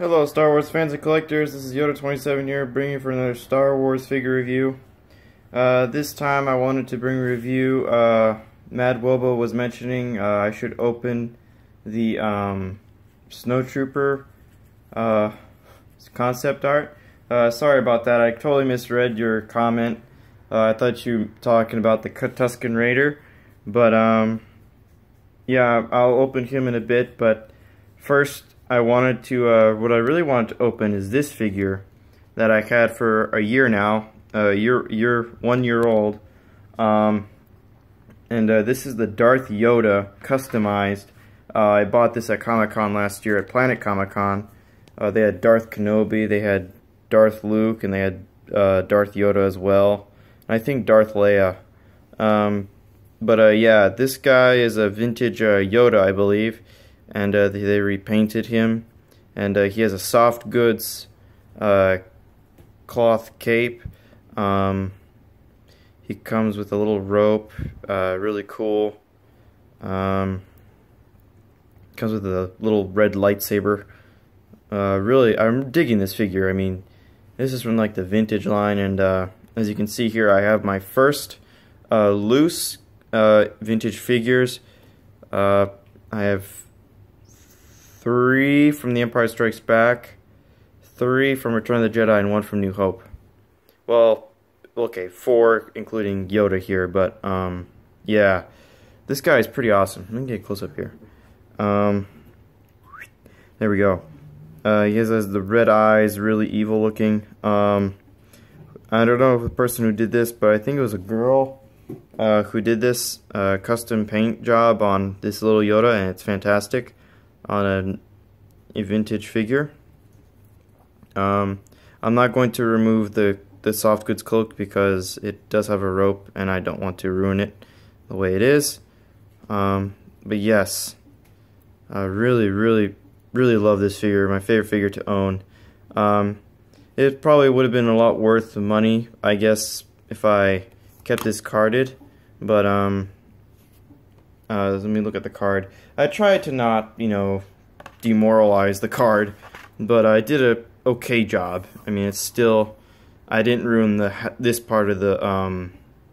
Hello Star Wars fans and collectors, this is Yoda27 here, bringing you for another Star Wars figure review. This time I wanted to bring a review. Mad Wobo was mentioning I should open the Snowtrooper concept art. Sorry about that, I totally misread your comment. I thought you were talking about the Tusken Raider, but yeah, I'll open him in a bit, but first I wanted to, what I really wanted to open is this figure that I had for a year now, 1 year old, and this is the Darth Yoda customized. I bought this at Comic-Con last year, at Planet Comic-Con. They had Darth Kenobi, they had Darth Luke, and they had Darth Yoda as well, and I think Darth Leia. Yeah, this guy is a vintage Yoda, I believe. And they repainted him, and he has a soft goods cloth cape. He comes with a little rope, really cool. Comes with a little red lightsaber. Really, I'm digging this figure. I mean, this is from like the vintage line, and as you can see here, I have my first loose vintage figures. I have 3 from The Empire Strikes Back, 3 from Return of the Jedi, and 1 from New Hope. Well, okay, 4 including Yoda here, but yeah, this guy is pretty awesome. Let me get close up here. There we go. He has the red eyes, really evil looking. I don't know the person who did this, but I think it was a girl who did this custom paint job on this little Yoda, and it's fantastic on a vintage figure. I'm not going to remove the soft goods cloak because it does have a rope and I don't want to ruin it the way it is. But yes, I really love this figure. My favorite figure to own. It probably would have been a lot worth the money, I guess, if I kept this carded. But let me look at the card. I tried to not, demoralize the card, but I did a okay job. I mean, it's still, I didn't ruin this part of the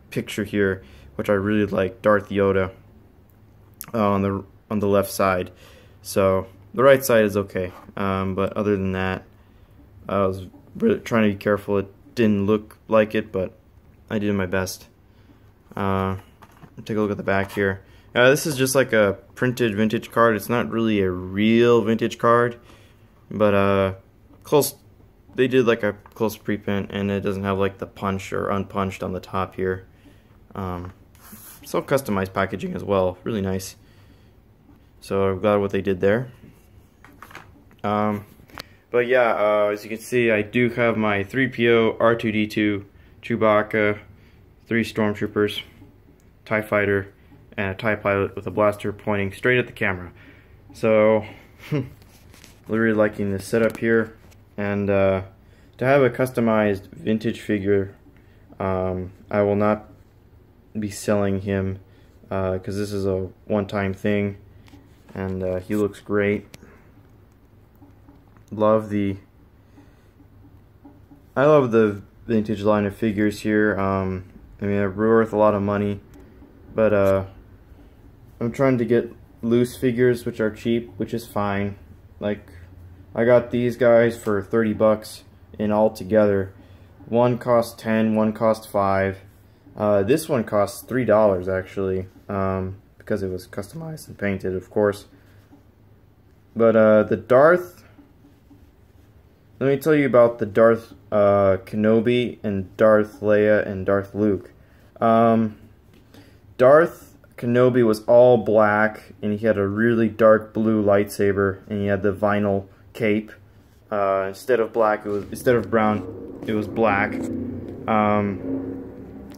picture here, which I really like, Darth Yoda on the left side. So the right side is okay, but other than that, I was really trying to be careful. It didn't look like it, but I did my best. Take a look at the back here. This is just like a printed vintage card. It's not really a real vintage card, but close. They did like a close preprint, and it doesn't have like the punch or unpunched on the top here. So customized packaging as well, really nice. So I'm glad what they did there. But yeah, as you can see, I do have my 3PO, R2-D2, Chewbacca, 3 Stormtroopers, TIE Fighter, and a TIE Pilot with a blaster pointing straight at the camera. So, really liking this setup here. And to have a customized vintage figure, I will not be selling him because this is a one-time thing, and he looks great. I love the vintage line of figures here. I mean, they're worth a lot of money, but I'm trying to get loose figures which are cheap, which is fine. Like, I got these guys for 30 bucks in all together. One cost 10, one cost 5. This one costs $3 actually, because it was customized and painted, of course. But the Darth, let me tell you about the Darth Kenobi and Darth Leia and Darth Luke. Darth Kenobi was all black, and he had a really dark blue lightsaber, and he had the vinyl cape. Instead of brown, it was black.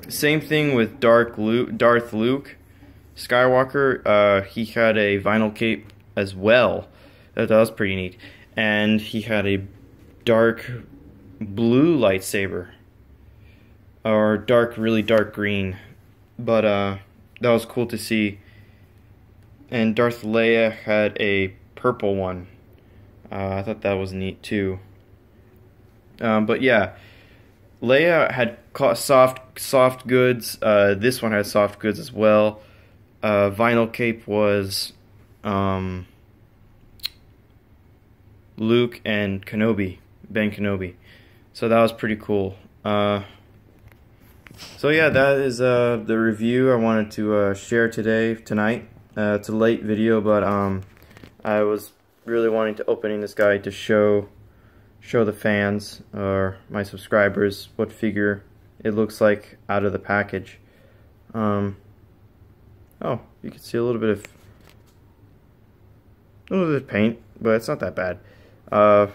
Same thing with Darth Luke Skywalker. He had a vinyl cape as well. That was pretty neat, and he had a dark blue lightsaber, or really dark green. But that was cool to see. And Darth Leia had a purple one. I thought that was neat too. But yeah, Leia had soft goods. This one has soft goods as well. Vinyl cape was Luke and Ben Kenobi. So that was pretty cool. So yeah, that is the review I wanted to share tonight. It's a late video, but I was really wanting to opening this guy to show the fans or my subscribers what figure it looks like out of the package. Oh, you can see a little bit of paint, but it's not that bad. A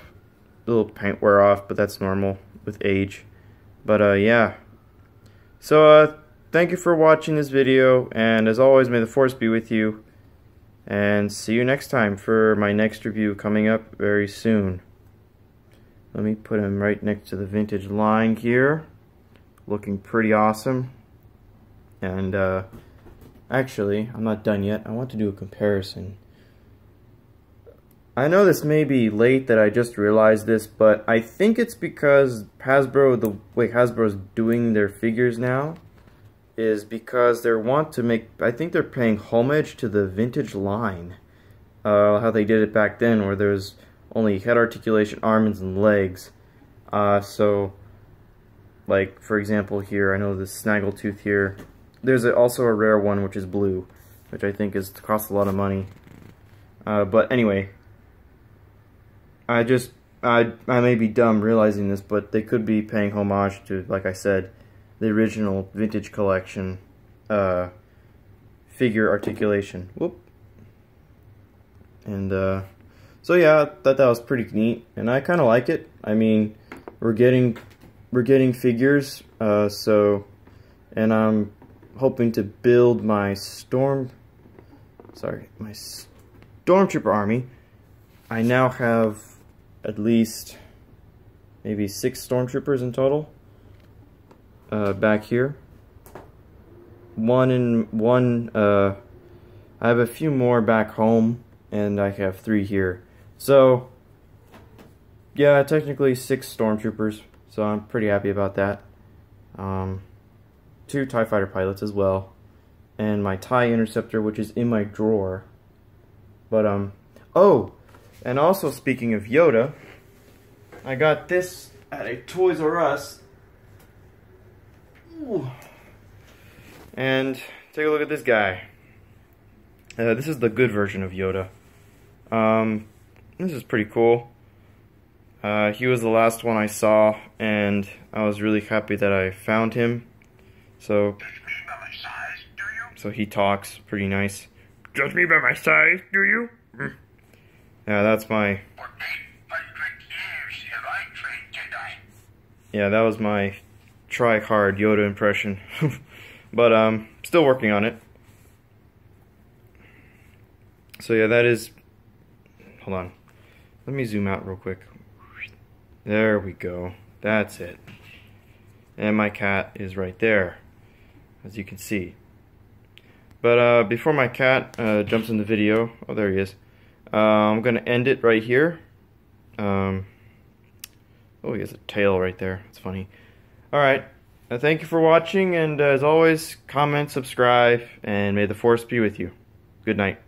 little paint wear off, but that's normal with age. But yeah. So thank you for watching this video, and as always, may the Force be with you. And see you next time for my next review coming up very soon. Let me put him right next to the vintage line here. Looking pretty awesome. And actually, I'm not done yet. I want to do a comparison. I know this may be late that I just realized this, but I think it's because the way Hasbro's doing their figures now is because they want to make, I think they're paying homage to the vintage line. How they did it back then, where there's only head articulation, arms, and legs. So, like, for example here, I know this Snaggletooth here. There's also a rare one, which is blue, which I think costs a lot of money. But anyway, I may be dumb realizing this, but they could be paying homage to, like I said, the original vintage collection figure articulation. Whoop. And so yeah, I thought that was pretty neat, and I kind of like it. I mean, we're getting figures, and I'm hoping to build my Stormtrooper army. I now have at least maybe 6 Stormtroopers in total. Back here. I have a few more back home, and I have 3 here. So, yeah, technically 6 Stormtroopers, so I'm pretty happy about that. 2 TIE Fighter pilots as well, and my TIE Interceptor, which is in my drawer. But, oh! And also, speaking of Yoda, I got this at a Toys R Us. Ooh. And take a look at this guy. This is the good version of Yoda. This is pretty cool. He was the last one I saw, and I was really happy that I found him. So he talks pretty nice. Judge me by my size, do you? Yeah, that's my... Yeah, that was my try-hard Yoda impression. But, still working on it. So yeah, that is... Hold on. Let me zoom out real quick. There we go. That's it. And my cat is right there, as you can see. But before my cat jumps in the video... Oh, there he is. I'm going to end it right here. Oh, he has a tail right there. It's funny. Alright. Thank you for watching, and as always, comment, subscribe, and may the Force be with you. Good night.